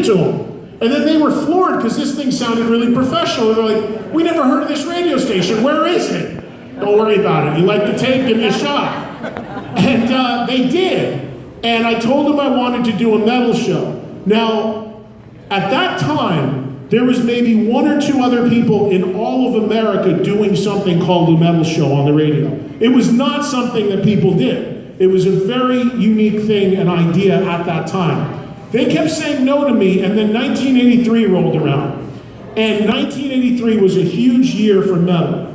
it to them. And then they were floored because this thing sounded really professional. And they're like, we never heard of this radio station. Where is it? Don't worry about it. You like the tape? Give me a shot. And they did. And I told them I wanted to do a metal show. Now, at that time, there was maybe one or two other people in all of America doing something called a metal show on the radio. It was not something that people did. It was a very unique thing, an idea at that time. They kept saying no to me, and then 1983 rolled around. And 1983 was a huge year for metal.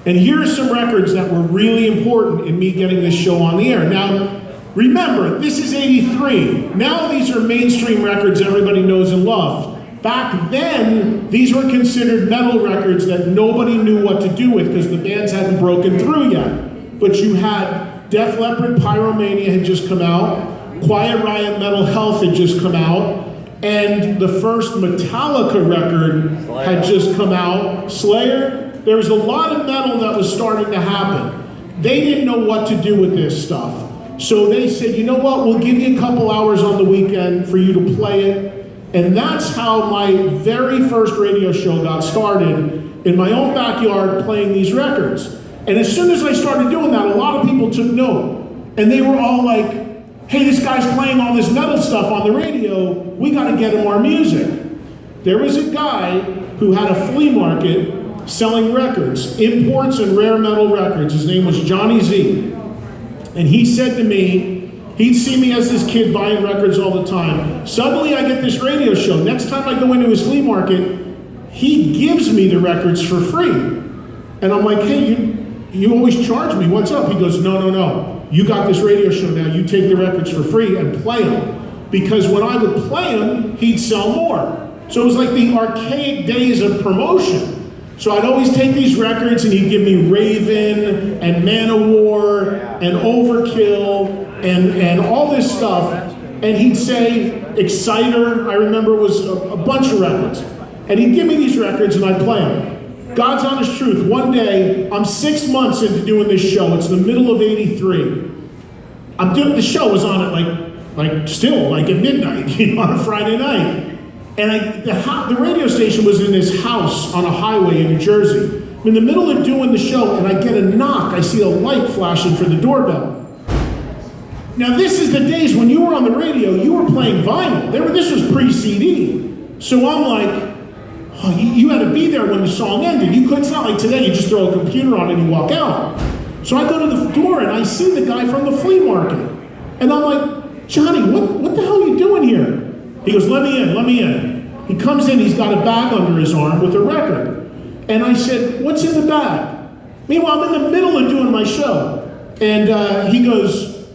And here are some records that were really important in me getting this show on the air. Now, remember, this is 83. Now these are mainstream records everybody knows and loves. Back then, these were considered metal records that nobody knew what to do with because the bands hadn't broken through yet. But you had Def Leppard, Pyromania had just come out. Quiet Riot, Mental Health had just come out, and the first Metallica record had just come out, Slayer. There was a lot of metal that was starting to happen. They didn't know what to do with this stuff. So they said, you know what, we'll give you a couple hours on the weekend for you to play it. And that's how my very first radio show got started, in my own backyard playing these records. And as soon as I started doing that, a lot of people took note. And they were all like, hey, this guy's playing all this metal stuff on the radio, we gotta get him our music. There was a guy who had a flea market selling records, imports and rare metal records. His name was Johnny Z. And he said to me, he'd see me as this kid buying records all the time. Suddenly I get this radio show. Next time I go into his flea market, he gives me the records for free. And I'm like, hey, you always charge me, what's up? He goes, no. You got this radio show now, you take the records for free and play them. Because when I would play them, he'd sell more. So it was like the archaic days of promotion. So I'd always take these records and he'd give me Raven and Manowar and Overkill and all this stuff. And he'd say, Exciter, I remember was a bunch of records. And he'd give me these records and I'd play them. God's honest truth, one day, I'm 6 months into doing this show. It's the middle of 83. The show was on at still at midnight, on a Friday night. And the radio station was in this house on a highway in New Jersey. I'm in the middle of doing the show and I get a knock. I see a light flashing for the doorbell. Now this is the days when you were on the radio, you were playing vinyl. This was pre-CD. So I'm like, oh, you had to be there when the song ended. It's not like today, you just throw a computer on and you walk out. So I go to the door and I see the guy from the flea market. And I'm like, Johnny, what the hell are you doing here? He goes, let me in. He comes in, he's got a bag under his arm with a record. And I said, what's in the bag? Meanwhile, I'm in the middle of doing my show. And he goes,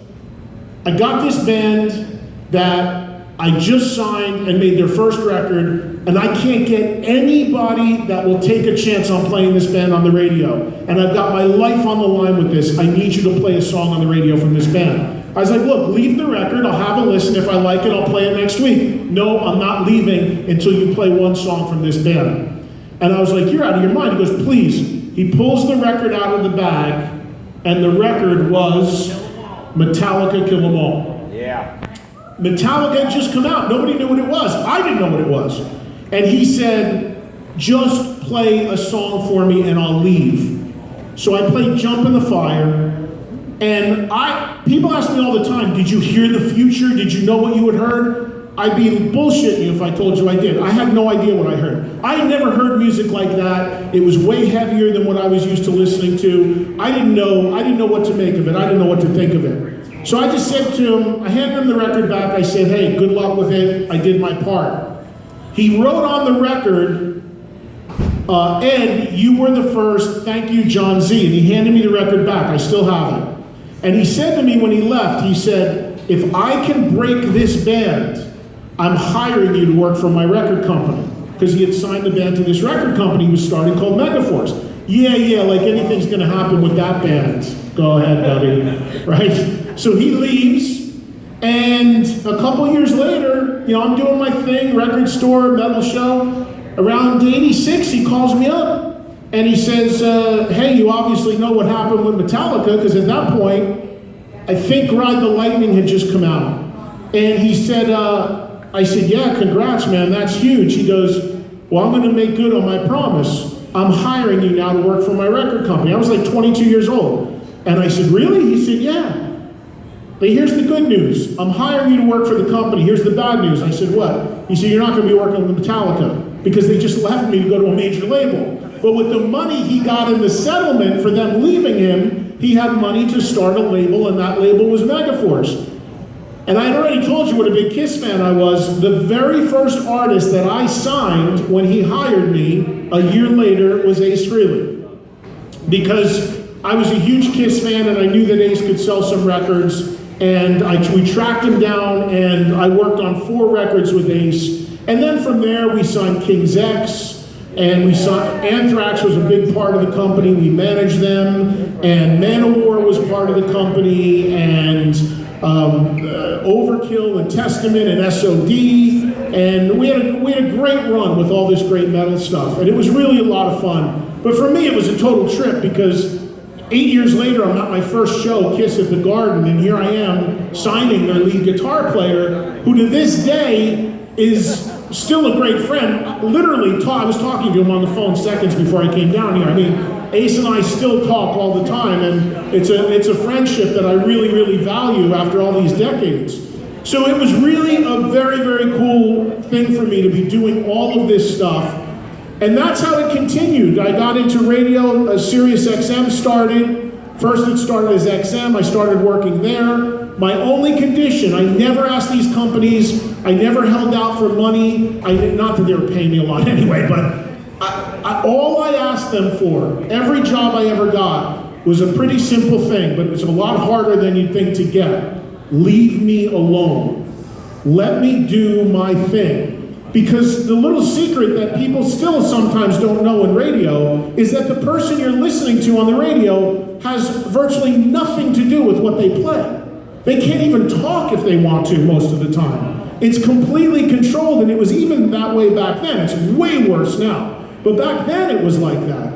I got this band that I just signed and made their first record, and I can't get anybody that will take a chance on playing this band on the radio. And I've got my life on the line with this. I need you to play a song on the radio from this band. I was like, look, leave the record. I'll have a listen. If I like it, I'll play it next week. No, I'm not leaving until you play one song from this band. And I was like, you're out of your mind. He goes, please. He pulls the record out of the bag, and the record was Metallica, Kill 'Em All. Yeah. Metallica had just come out. Nobody knew what it was. I didn't know what it was. And he said, just play a song for me and I'll leave. So I played Jump in the Fire. And people ask me all the time, did you hear the future? Did you know what you had heard? I'd be bullshitting you if I told you I did. I had no idea what I heard. I had never heard music like that. It was way heavier than what I was used to listening to. I didn't know what to make of it. I didn't know what to think of it. So I just said to him, I handed him the record back. I said, hey, good luck with it. I did my part. He wrote on the record, Ed, you were the first, thank you, John Z. And he handed me the record back. I still have it. And he said to me when he left, he said, if I can break this band, I'm hiring you to work for my record company. Because he had signed the band to this record company he was starting called Megaforce. Yeah, like anything's gonna happen with that band. Go ahead, buddy, right? So he leaves, and a couple years later, I'm doing my thing, record store, metal show. Around 86, he calls me up. And he says, hey, you obviously know what happened with Metallica, because at that point, I think Ride the Lightning had just come out. And he said, I said, yeah, congrats, man, that's huge. He goes, well, I'm gonna make good on my promise. I'm hiring you now to work for my record company. I was like 22 years old. And I said, really? He said, yeah. But here's the good news. I'm hiring you to work for the company. Here's the bad news. I said, what? He said, you're not gonna be working with Metallica because they just left me to go to a major label. But with the money he got in the settlement for them leaving him, he had money to start a label, and that label was Megaforce. And I had already told you what a big Kiss fan I was. The very first artist that I signed when he hired me a year later was Ace Frehley. Because I was a huge Kiss fan and I knew that Ace could sell some records, and we tracked him down and I worked on 4 records with Ace. And then from there we signed King's X, and we saw Anthrax was a big part of the company. We managed them, and Manowar was part of the company, and Overkill and Testament and SOD, and we had a great run with all this great metal stuff, and it was really a lot of fun. But for me, it was a total trip because 8 years later, I'm at my first show, Kiss at the Garden, and here I am signing their lead guitar player, who to this day is still a great friend. Literally, I was talking to him on the phone seconds before I came down here. I mean, Ace and I still talk all the time, and it's a friendship that I really, really value after all these decades. So it was really a very, very cool thing for me to be doing all of this stuff. And that's how it continued. I got into radio, Sirius XM started. First it started as XM, I started working there. My only condition, I never asked these companies, I never held out for money. Not that they were paying me a lot anyway, but all I asked them for, every job I ever got, was a pretty simple thing, but it was a lot harder than you'd think to get. Leave me alone. Let me do my thing. Because the little secret that people still sometimes don't know in radio is that the person you're listening to on the radio has virtually nothing to do with what they play. They can't even talk if they want to most of the time. It's completely controlled, and it was even that way back then. It's way worse now. But back then it was like that.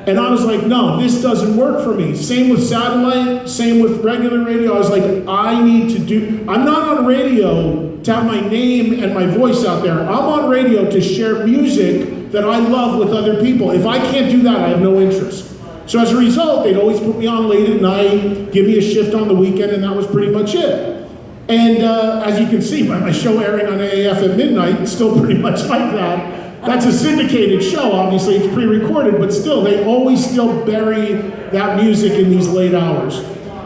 And I was like, no, this doesn't work for me. Same with satellite, same with regular radio. I was like, I'm not on radio to have my name and my voice out there. I'm on radio to share music that I love with other people. If I can't do that, I have no interest. So as a result, they'd always put me on late at night, give me a shift on the weekend, and that was pretty much it. And as you can see by my show airing on AAF at midnight, it's still pretty much like that. That's a syndicated show, obviously, it's pre-recorded, but still, they always still bury that music in these late hours.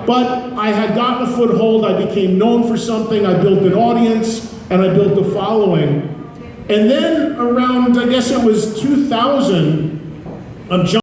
But I had gotten a foothold, I became known for something, I built an audience, and I built a following. And then around, I guess it was 2000, I'm